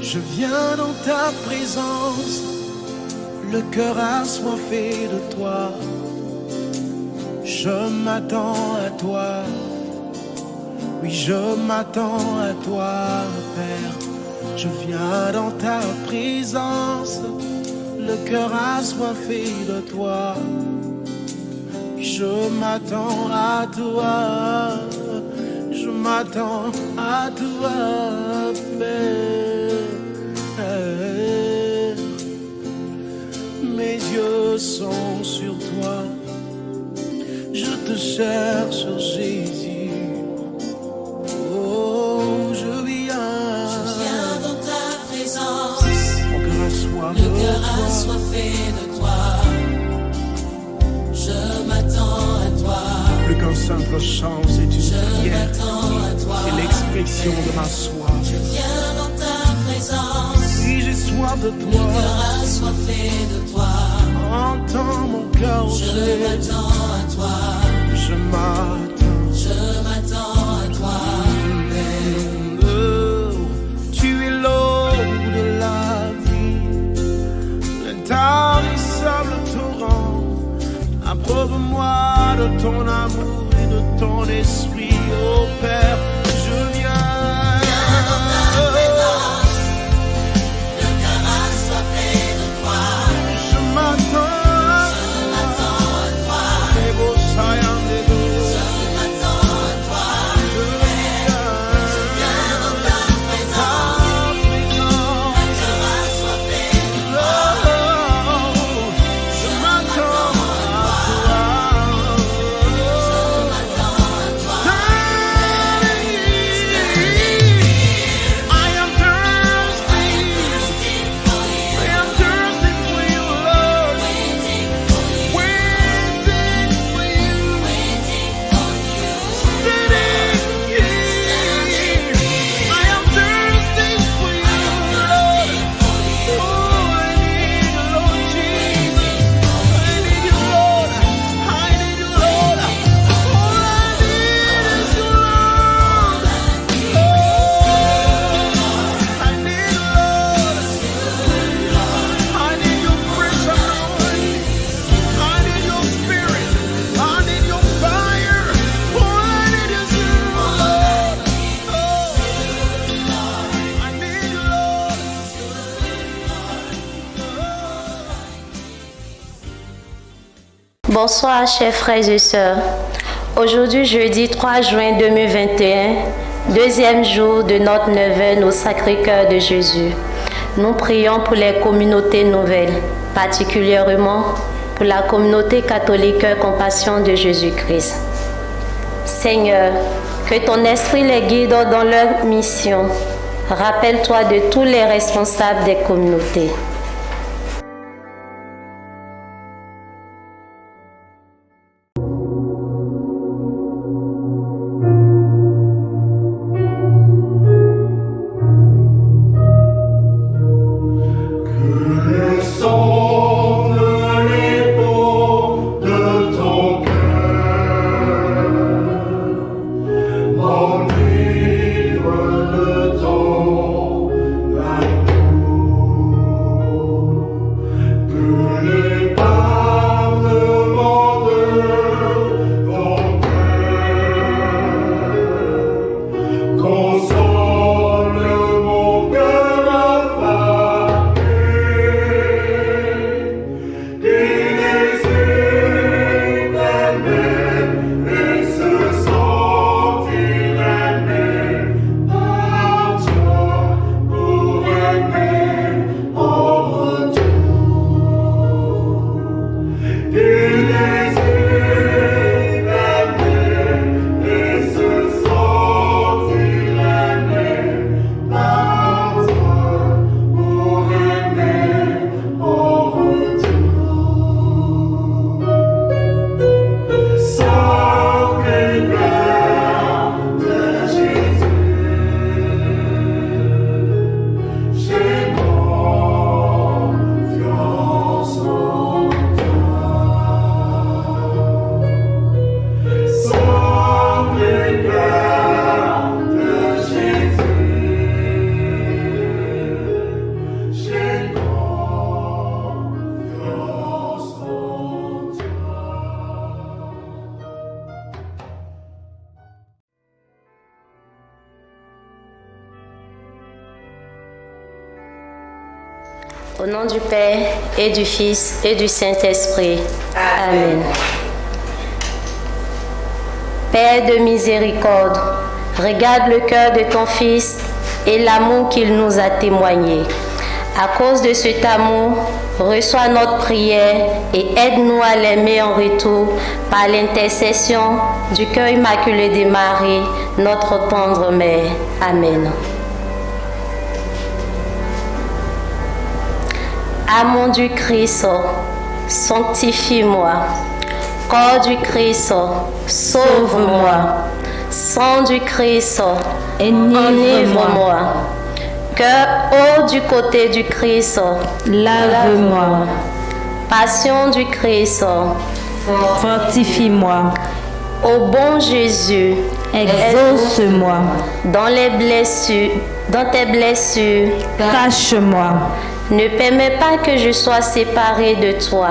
Je viens dans ta présence, le cœur assoiffé de toi. Je m'attends à toi, oui je m'attends à toi, Père. Je viens dans ta présence, le cœur assoiffé de toi. Je m'attends à toi, je m'attends à toi, Père. Mes yeux sont sur toi, je te cherche, Jésus. Oh, je viens dans ta présence, le cœur assoiffé de toi. Je m'attends à toi. Plus qu'un simple chant, c'est une prière. C'est l'expression de ma soif. Je viens dans ta présence. Si j'ai soif de toi, le cœur assoiffé de toi. Entends mon cœur. Je m'attends à toi. Je m'attends. Je m'attends à toi. Tu es l'eau de la vie, l'intarissable torrent. Approuve-moi de ton amour et de ton esprit, ô Père. Je viens. Bonsoir chers frères et sœurs. Aujourd'hui, jeudi 3 juin 2021, deuxième jour de notre neuvaine au Sacré-Cœur de Jésus. Nous prions pour les communautés nouvelles, particulièrement pour la communauté catholique Compassion de Jésus-Christ. Seigneur, que ton esprit les guide dans leur mission. Rappelle-toi de tous les responsables des communautés. Livre de ton amour. Au nom du Père et du Fils et du Saint-Esprit. Amen. Père de miséricorde, regarde le cœur de ton Fils et l'amour qu'il nous a témoigné. À cause de cet amour, reçois notre prière et aide-nous à l'aimer en retour par l'intercession du cœur immaculé de Marie, notre tendre mère. Amen. Amour du Christ, sanctifie-moi. Corps du Christ, sauve-moi. Sang du Christ, enivre-moi. Cœur haut du côté du Christ, lave-moi. Passion du Christ, Fortifie-moi. Ô bon Jésus, Exauce-moi. dans tes blessures, Cache-moi. ne permets pas que je sois séparé de toi,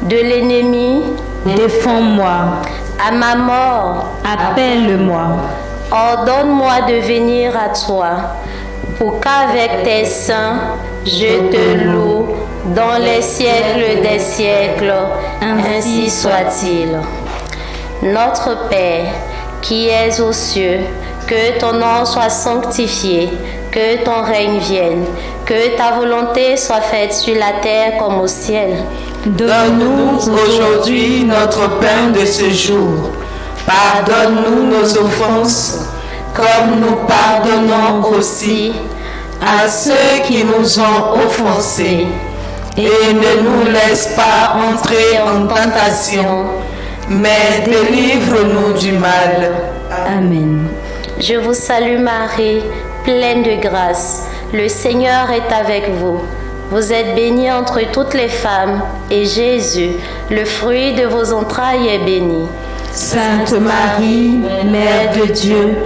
de l'ennemi. Défends-moi. À ma mort, Appelle-moi. ordonne-moi de venir à toi, pour qu'avec tes saints, je te loue dans les siècles des siècles. Ainsi soit-il. Notre Père, qui es aux cieux, que ton nom soit sanctifié, que ton règne vienne, que ta volonté soit faite sur la terre comme au ciel. Donne-nous aujourd'hui notre pain de ce jour. Pardonne-nous nos offenses, comme nous pardonnons aussi à ceux qui nous ont offensés. Et ne nous laisse pas entrer en tentation, mais délivre-nous du mal. Amen. Je vous salue Marie, pleine de grâce. Le Seigneur est avec vous. Vous êtes bénie entre toutes les femmes, et Jésus, le fruit de vos entrailles, est béni. Sainte Marie, Mère de Dieu,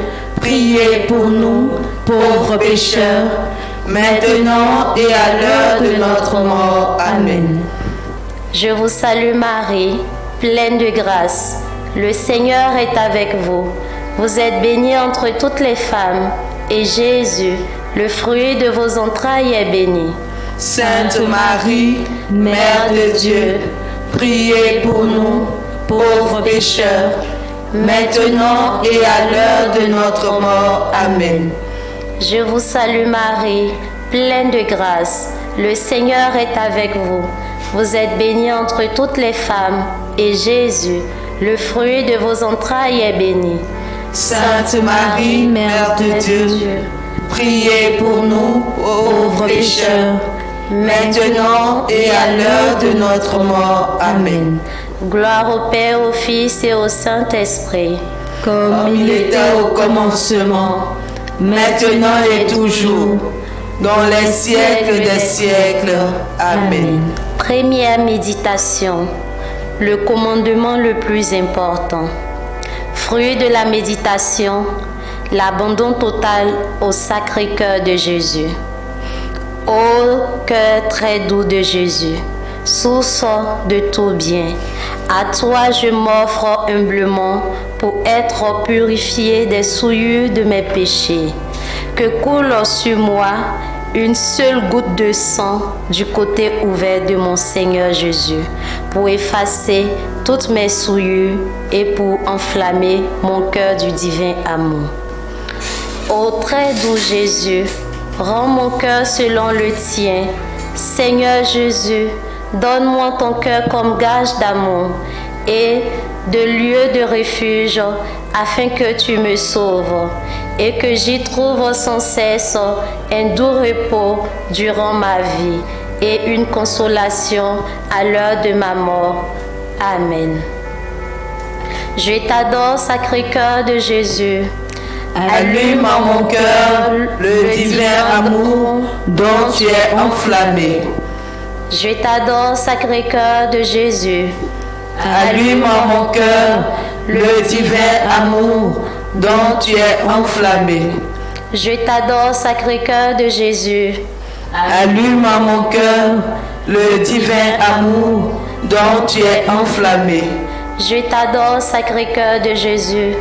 Priez pour nous, pauvres pécheurs, maintenant et à l'heure de notre mort. Amen. Je vous salue Marie, pleine de grâce. Le Seigneur est avec vous. Vous êtes bénie entre toutes les femmes, et Jésus, le fruit de vos entrailles, est béni. Sainte Marie, Mère de Dieu, priez pour nous, pauvres pécheurs, maintenant et à l'heure de notre mort. Amen. Je vous salue Marie, pleine de grâce. Le Seigneur est avec vous. Vous êtes bénie entre toutes les femmes, et Jésus, le fruit de vos entrailles, est béni. Sainte Marie, Mère de Dieu, priez pour nous, pauvres pécheurs, maintenant et à l'heure de notre mort. Amen. Gloire au Père, au Fils et au Saint-Esprit. Comme il était au commencement, maintenant et toujours, dans les siècles des siècles. Amen. Première méditation. Le commandement le plus important. Fruit de la méditation, l'abandon total au Sacré-Cœur de Jésus. Ô cœur très doux de Jésus, source de tout bien, à toi je m'offre humblement pour être purifié des souillures de mes péchés. Que coule sur moi une seule goutte de sang du côté ouvert de mon Seigneur Jésus, pour effacer toutes mes souillures et pour enflammer mon cœur du divin amour. Ô très doux Jésus, rends mon cœur selon le tien. Seigneur Jésus, donne-moi ton cœur comme gage d'amour et de lieu de refuge, afin que tu me sauves et que j'y trouve sans cesse un doux repos durant ma vie et une consolation à l'heure de ma mort. Amen. Je t'adore, Sacré-Cœur de Jésus. Allume en mon cœur le divin amour dont tu es enflammé. Je t'adore, Sacré-Cœur de Jésus. Allume en mon cœur le divin amour dont tu es enflammé. Je t'adore, Sacré-Cœur de Jésus. Allume en mon cœur le divin amour dont tu es enflammé. Je t'adore, Sacré-Cœur de Jésus.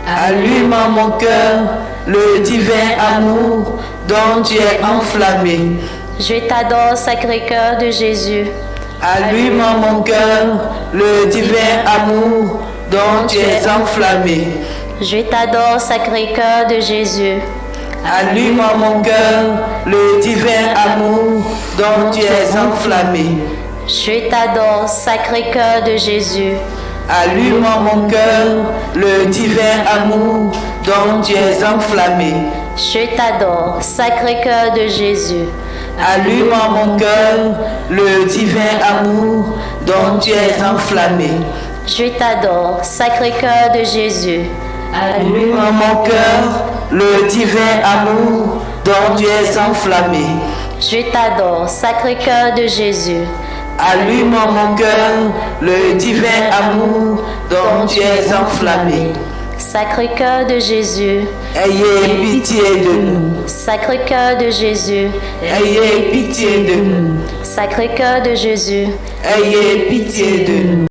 Allume en mon cœur le divin amour dont tu es enflammé. Je t'adore, Sacré-Cœur de Jésus. Allume en mon cœur le divin amour dont tu es enflammé. Je t'adore, Sacré-Cœur de Jésus. Allume en mon cœur le divin amour dont tu es enflammé. Je t'adore, Sacré-Cœur de Jésus. Allume en mon cœur le divin amour dont tu es enflammé. Je t'adore, Sacré-Cœur de Jésus. Allume en mon cœur le divin amour dont tu es enflammé. Je t'adore, Sacré-Cœur de Jésus. Allume en mon cœur le divin amour dont tu es enflammé. Je t'adore, Sacré-Cœur de Jésus. Allume en mon cœur le divin amour dont tu es enflammé. Sacré-Cœur de Jésus. Ayez pitié de nous. Sacré-Cœur de Jésus. Ayez pitié de nous. Sacré-Cœur de Jésus. Ayez pitié de nous.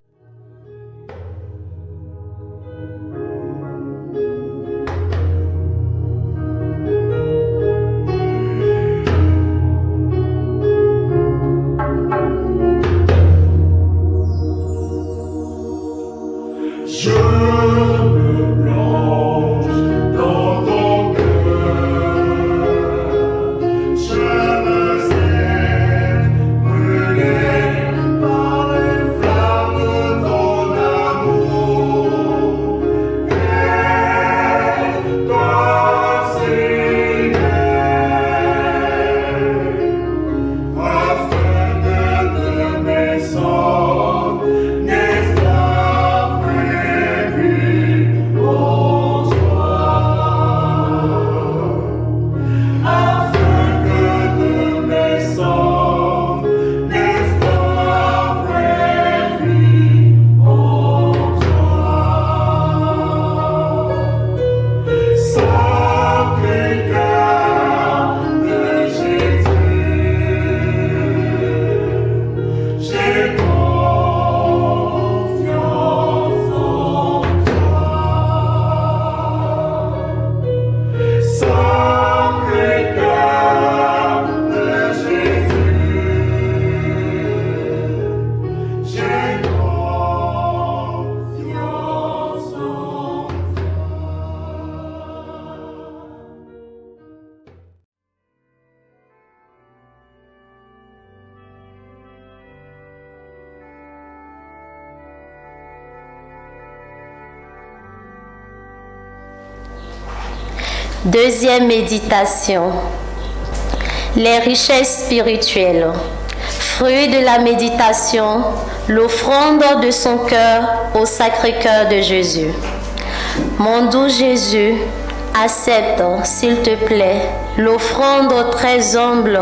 Deuxième méditation. Les richesses spirituelles. Fruit de la méditation, l'offrande de son cœur au Sacré-Cœur de Jésus. Mon doux Jésus, accepte, s'il te plaît, l'offrande très humble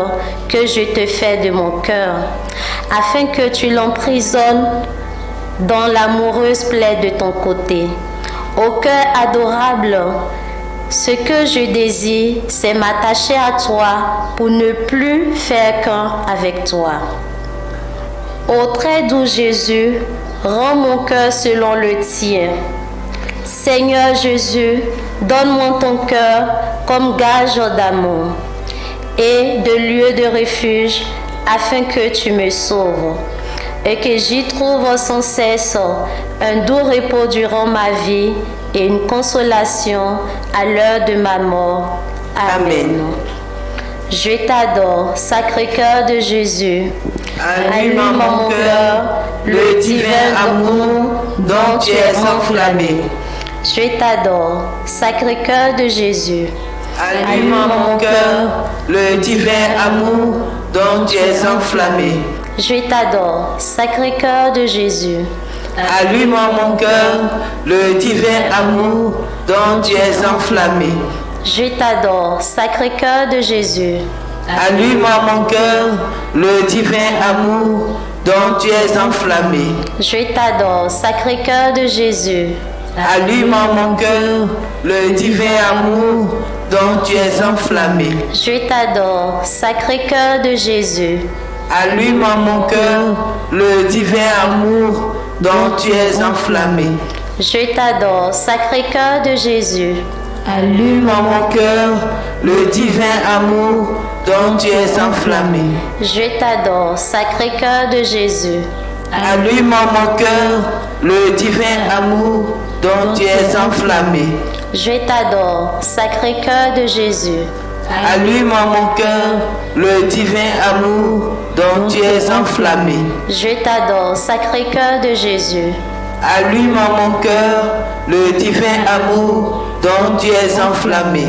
que je te fais de mon cœur, afin que tu l'emprisonnes dans l'amoureuse plaie de ton côté. Au cœur adorable, ce que je désire, c'est m'attacher à toi pour ne plus faire qu'un avec toi. Ô très doux Jésus, rends mon cœur selon le tien. Seigneur Jésus, donne-moi ton cœur comme gage d'amour et de lieu de refuge afin que tu me sauves et que j'y trouve sans cesse un doux repos durant ma vie et une consolation à l'heure de ma mort. Amen. Je t'adore, Sacré-Cœur de Jésus. Allume en mon cœur le divin amour dont tu es enflammé. Je t'adore, Sacré-Cœur de Jésus. Allume en mon cœur le divin amour dont tu es enflammé. Je t'adore, Sacré-Cœur de Jésus. Allume en mon cœur le divin amour dont tu es enflammé. Je t'adore, Sacré-Cœur de Jésus. Allume en mon cœur le divin amour dont tu es enflammé. Je t'adore, Sacré-Cœur de Jésus. Allume en mon cœur le divin amour dont tu es enflammé. Je t'adore, Sacré-Cœur de Jésus. Allume en mon cœur le divin amour dont tu es enflammé. Je t'adore, Sacré-Cœur de Jésus. Allume en mon cœur le divin amour dont tu es enflammé. Je t'adore, Sacré-Cœur de Jésus. Allume en mon cœur le divin amour dont tu es enflammé. Je t'adore, Sacré-Cœur de Jésus. Allume en mon cœur le divin amour dont tu es enflammé. Je t'adore, Sacré-Cœur de Jésus. Allume en mon cœur le divin amour dont tu es enflammé.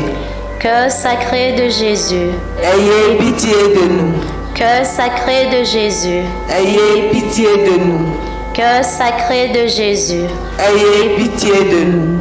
Cœur sacré de Jésus. Ayez pitié de nous. Cœur sacré de Jésus. Ayez pitié de nous. Cœur sacré de Jésus. Ayez pitié de nous.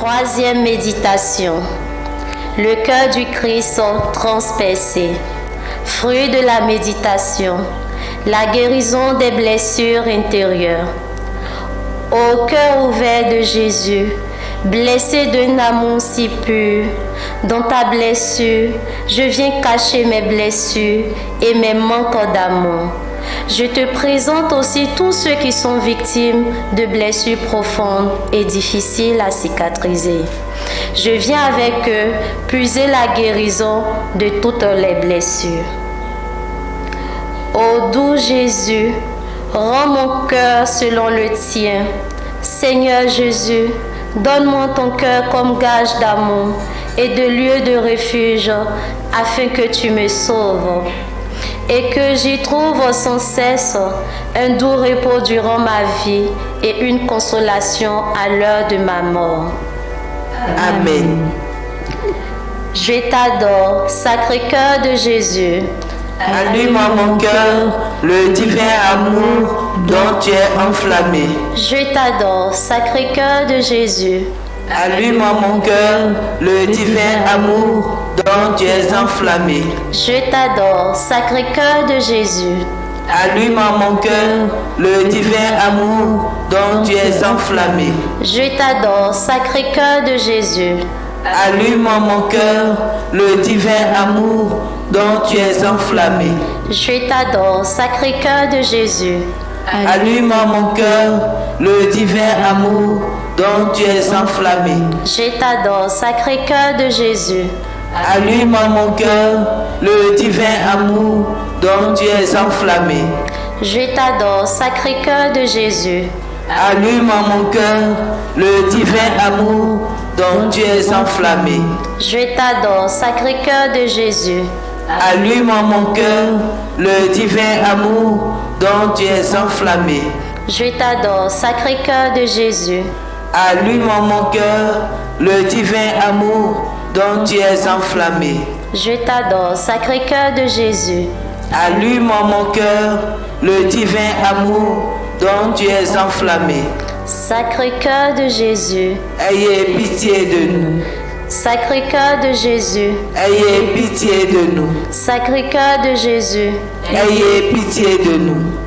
Troisième méditation. Le cœur du Christ transpercé. Fruit de la méditation. La guérison des blessures intérieures. Au cœur ouvert de Jésus, blessé d'un amour si pur, dans ta blessure, je viens cacher mes blessures et mes manques d'amour. Je te présente aussi tous ceux qui sont victimes de blessures profondes et difficiles à cicatriser. Je viens avec eux puiser la guérison de toutes les blessures. Ô doux Jésus, rends mon cœur selon le tien. Seigneur Jésus, donne-moi ton cœur comme gage d'amour et de lieu de refuge afin que tu me sauves et que j'y trouve sans cesse un doux repos durant ma vie et une consolation à l'heure de ma mort. Amen. Je t'adore, Sacré-Cœur de Jésus. Allume en mon cœur le divin amour dont tu es enflammé. Je t'adore, Sacré-Cœur de Jésus. Allume en mon cœur le divin amour dont tu es enflammé. Je t'adore, Sacré-Cœur de Jésus. Allume en mon cœur le divin amour dont tu es enflammé. Je t'adore, Sacré-Cœur de Jésus. Allume en mon cœur le divin amour dont tu es enflammé. Je t'adore, Sacré-Cœur de Jésus. Allume en mon cœur le divin amour dont tu es enflammé. Je t'adore, Sacré-Cœur de Jésus. Allume en mon cœur le divin amour dont tu es enflammé. Je t'adore, Sacré-Cœur de Jésus. Allume en mon cœur le divin amour dont tu es enflammé. Je t'adore, Sacré-Cœur de Jésus. Allume en mon cœur le divin amour dont tu es enflammé. Je t'adore, Sacré-Cœur de Jésus. Allume en mon cœur le divin amour dont tu es enflammé. Je t'adore, Sacré-Cœur de Jésus. Allume en mon cœur le divin amour dont tu es enflammé. Sacré-Cœur de Jésus, Ayez pitié de nous. Sacré-Cœur de Jésus, Ayez pitié de nous. Sacré-Cœur de Jésus, Ayez pitié de nous.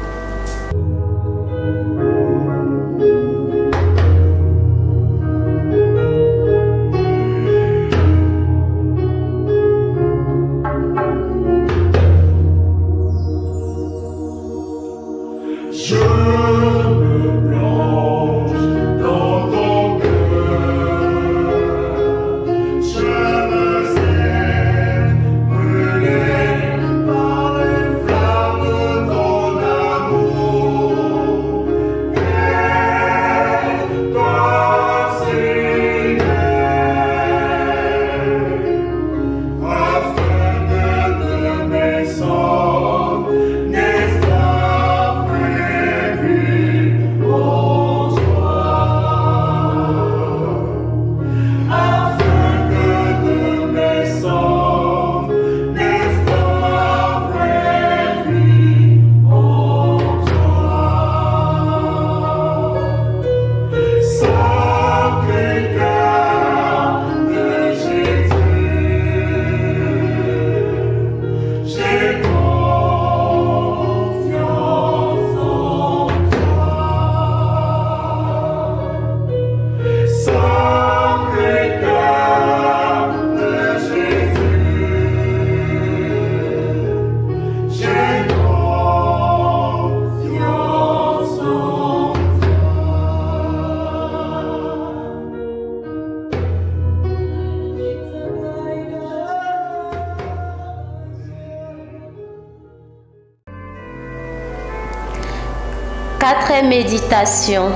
Quatrième méditation.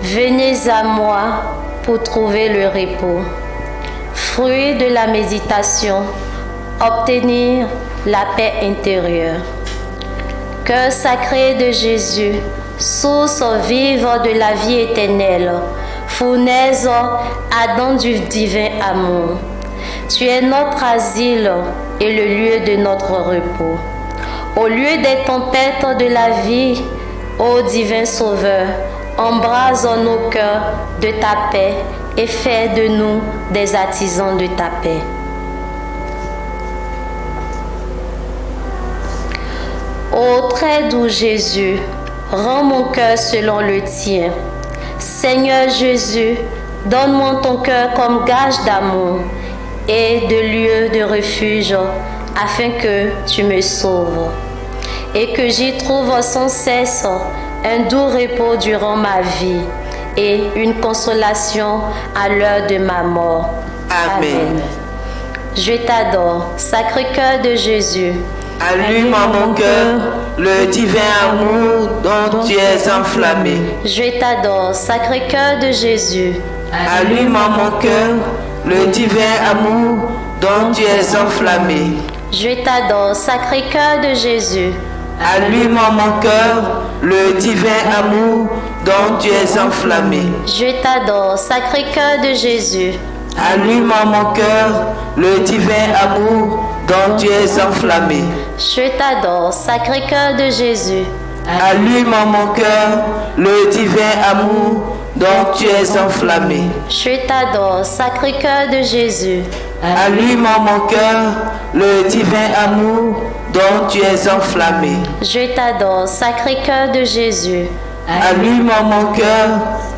Venez à moi pour trouver le repos. Fruit de la méditation, obtenir la paix intérieure. Cœur sacré de Jésus, source vive de la vie éternelle, fournaise ardente du divin amour. Tu es notre asile et le lieu de notre repos. Au lieu des tempêtes de la vie, ô divin Sauveur, embrase nos cœurs de ta paix et fais de nous des artisans de ta paix. Ô très doux Jésus, rends mon cœur selon le tien. Seigneur Jésus, donne-moi ton cœur comme gage d'amour et de lieu de refuge, afin que tu me sauves et que j'y trouve sans cesse un doux repos durant ma vie et une consolation à l'heure de ma mort. Amen. Je t'adore, Sacré-Cœur de Jésus. Allume en mon cœur le divin amour dont tu es enflammé. Je t'adore, Sacré-Cœur de Jésus. Allume en mon cœur le divin amour dont tu es enflammé. Je t'adore, Sacré-Cœur de Jésus. Allume en mon cœur le divin amour dont tu es enflammé. Je t'adore, Sacré-Cœur de Jésus. Allume en mon cœur le divin amour dont tu es enflammé. Je t'adore, Sacré-Cœur de Jésus. Allume en mon cœur le divin amour dont tu es enflammé. Je t'adore, Sacré-Cœur de Jésus. Allume en mon cœur le divin amour dont tu es enflammé. Je t'adore, Sacré-Cœur de Jésus. Allume en mon cœur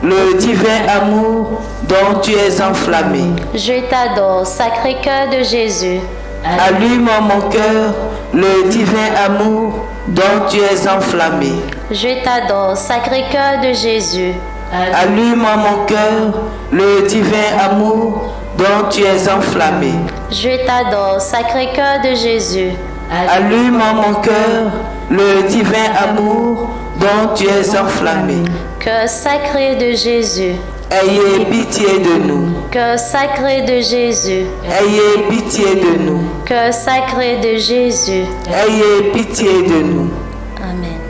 le divin amour dont tu es enflammé. Je t'adore, Sacré-Cœur de Jésus. Allume en mon cœur le divin amour dont tu es enflammé. Je t'adore, Sacré-Cœur de Jésus. Allume en mon cœur le divin amour dont tu es enflammé. Je t'adore, Sacré-Cœur de Jésus. Allume en mon cœur le divin amour dont tu es enflammé. Cœur sacré de Jésus. Ayez pitié de nous. Cœur sacré de Jésus. Ayez pitié de nous. Cœur sacré de Jésus. Ayez pitié de nous. Amen.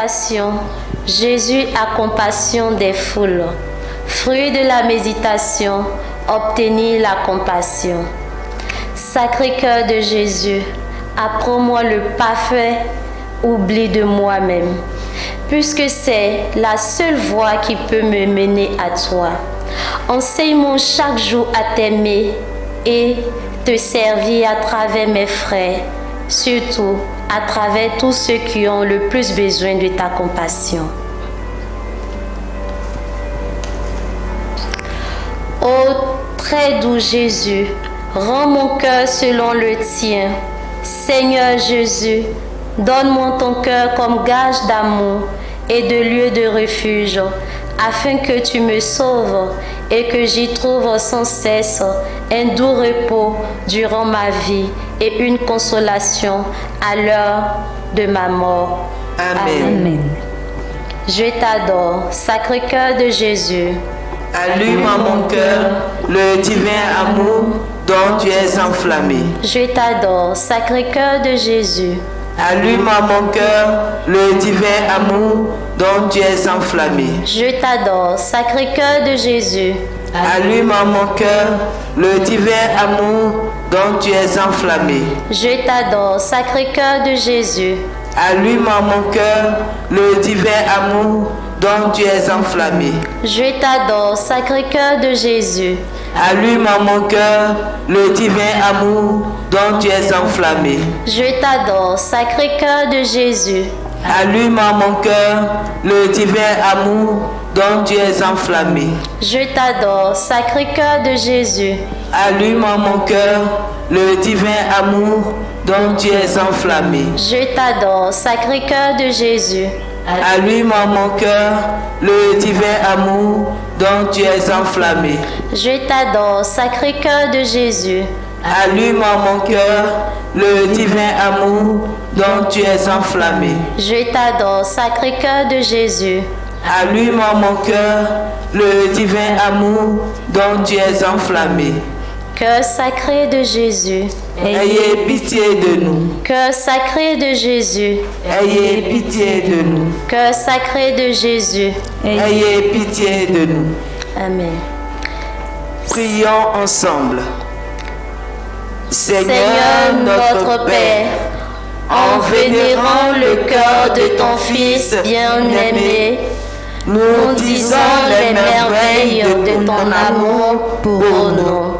compassion. Jésus a compassion des foules. Fruit de la méditation, obtenir la compassion. Sacré-Cœur de Jésus, apprends-moi le parfait oubli de moi-même, puisque c'est la seule voie qui peut me mener à toi. Enseigne-moi chaque jour à t'aimer et te servir à travers mes frères, surtout à travers tous ceux qui ont le plus besoin de ta compassion. Ô très doux Jésus, rends mon cœur selon le tien. Seigneur Jésus, donne-moi ton cœur comme gage d'amour et de lieu de refuge, afin que tu me sauves et que j'y trouve sans cesse un doux repos durant ma vie et une consolation à l'heure de ma mort. Amen. Amen. Je t'adore, Sacré-Cœur de Jésus. Allume en mon cœur le divin amour dont tu es enflammé. Je t'adore, Sacré-Cœur de Jésus. Allume en mon cœur le divin amour dont tu es enflammé. Je t'adore, Sacré-Cœur de Jésus. Allume en mon cœur le divin amour dont tu es enflammé. Je t'adore, Sacré-Cœur de Jésus. Allume en mon cœur le divin amour dont tu es enflammé. Je t'adore, Sacré-Cœur de Jésus. Allume en mon cœur le divin amour dont tu es enflammé. Je t'adore, Sacré-Cœur de Jésus. Allume en mon cœur le divin amour dont tu es enflammé. Je t'adore, Sacré-Cœur de Jésus. Allume en mon cœur le divin amour dont tu es enflammé. Je t'adore, Sacré-Cœur de Jésus. Allume en mon cœur le divin amour dont tu es enflammé. Je t'adore, Sacré-Cœur de Jésus. Allume en mon cœur le divin amour dont tu es enflammé. Je t'adore, Sacré-Cœur de Jésus. Allume en mon cœur le divin amour dont tu es enflammé. Cœur sacré de Jésus. Ayez pitié de nous. Cœur sacré de Jésus. Ayez pitié de nous. Cœur sacré de Jésus. Ayez pitié de nous. Amen. Prions ensemble. Seigneur notre Père, en vénérant le cœur de ton Fils bien-aimé, nous disons les merveilles de ton amour pour nous.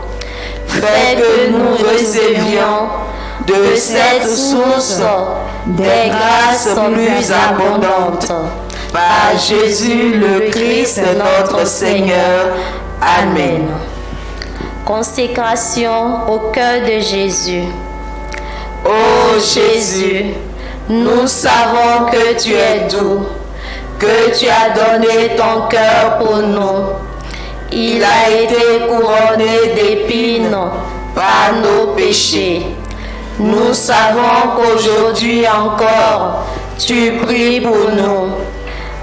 Fais que nous recevions de cette source des grâces plus abondantes. Par Jésus le Christ notre Seigneur. Amen. Consécration au cœur de Jésus. Ô Jésus, nous savons que tu es doux, que tu as donné ton cœur pour nous. Il a été couronné d'épines par nos péchés. Nous savons qu'aujourd'hui encore, tu pries pour nous,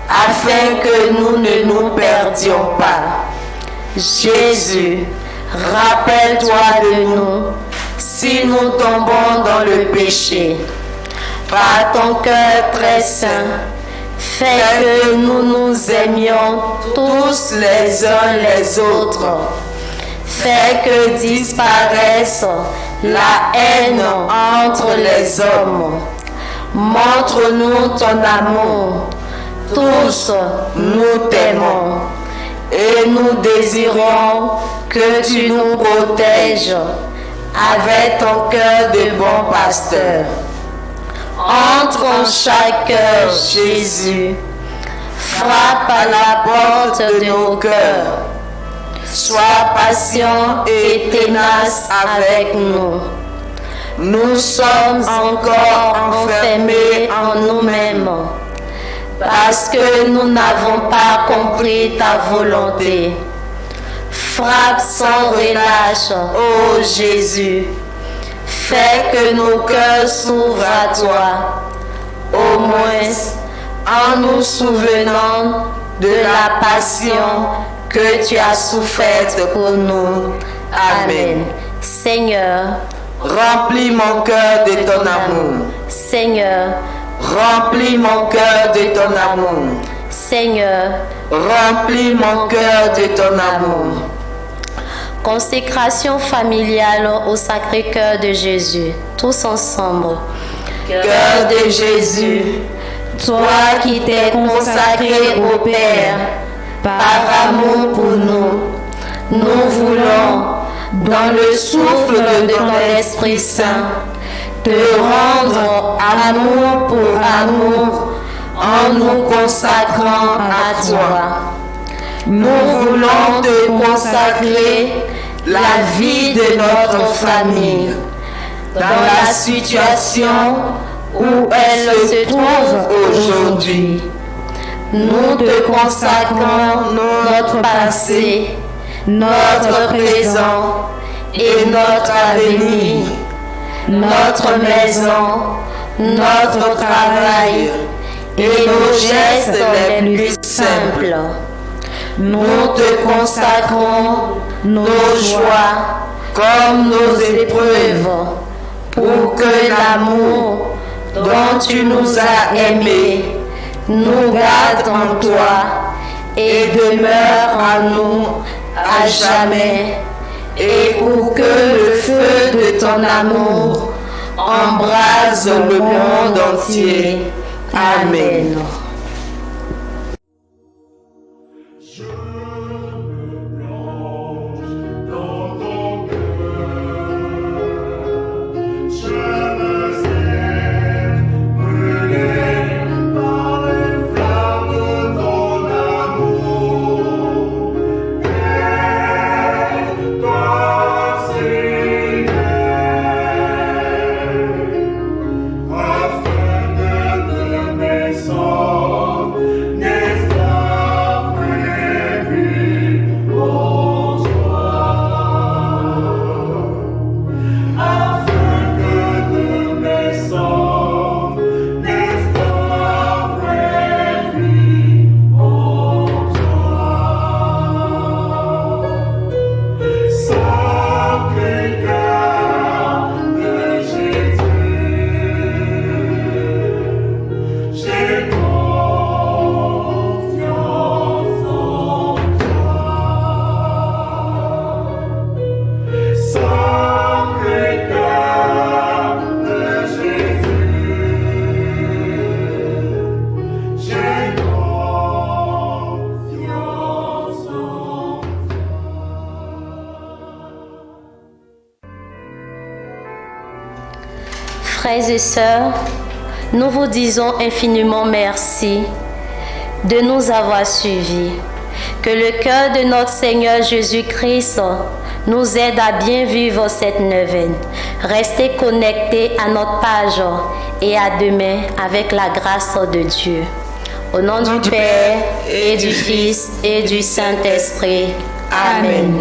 afin que nous ne nous perdions pas. Jésus, rappelle-toi de nous si nous tombons dans le péché. Par ton cœur très saint, fais que nous nous aimions tous les uns les autres. Fais que disparaisse la haine entre les hommes. Montre-nous ton amour. Tous nous t'aimons et nous désirons que tu nous protèges avec ton cœur de bon pasteur. Entre en chaque cœur, Jésus. Frappe à la porte de nos cœurs. Sois patient et ténace avec nous. Nous sommes encore enfermés en nous-mêmes parce que nous n'avons pas compris ta volonté. Frappe sans relâche, ô Jésus. Fais que nos cœurs s'ouvrent à toi, au moins en nous souvenant de la passion que tu as soufferte pour nous. Amen. Seigneur, remplis mon cœur de ton amour. Seigneur, Remplis mon cœur de ton amour. Seigneur, Remplis mon cœur de ton amour. consécration familiale au Sacré-Cœur de Jésus. Tous ensemble. Cœur de Jésus, Toi qui t'es consacré au Père par amour pour nous, nous voulons, dans le souffle de ton Esprit Saint, te rendre amour pour amour en nous consacrant à toi. Nous voulons te consacrer la vie de notre famille dans la situation où elle se trouve aujourd'hui. Nous te consacrons notre passé, notre présent et notre avenir, notre maison, notre travail et nos gestes les plus simples. Nous te consacrons nos joies comme nos épreuves, pour que l'amour dont tu nous as aimés nous garde en toi et demeure en nous à jamais, et pour que le feu de ton amour embrase le monde entier. Amen. Frères et sœurs, nous vous disons infiniment merci de nous avoir suivis. Que le cœur de notre Seigneur Jésus-Christ nous aide à bien vivre cette neuvaine. Restez connectés à notre page et à demain avec la grâce de Dieu. Au nom du Père et du Fils et du Saint-Esprit. Amen.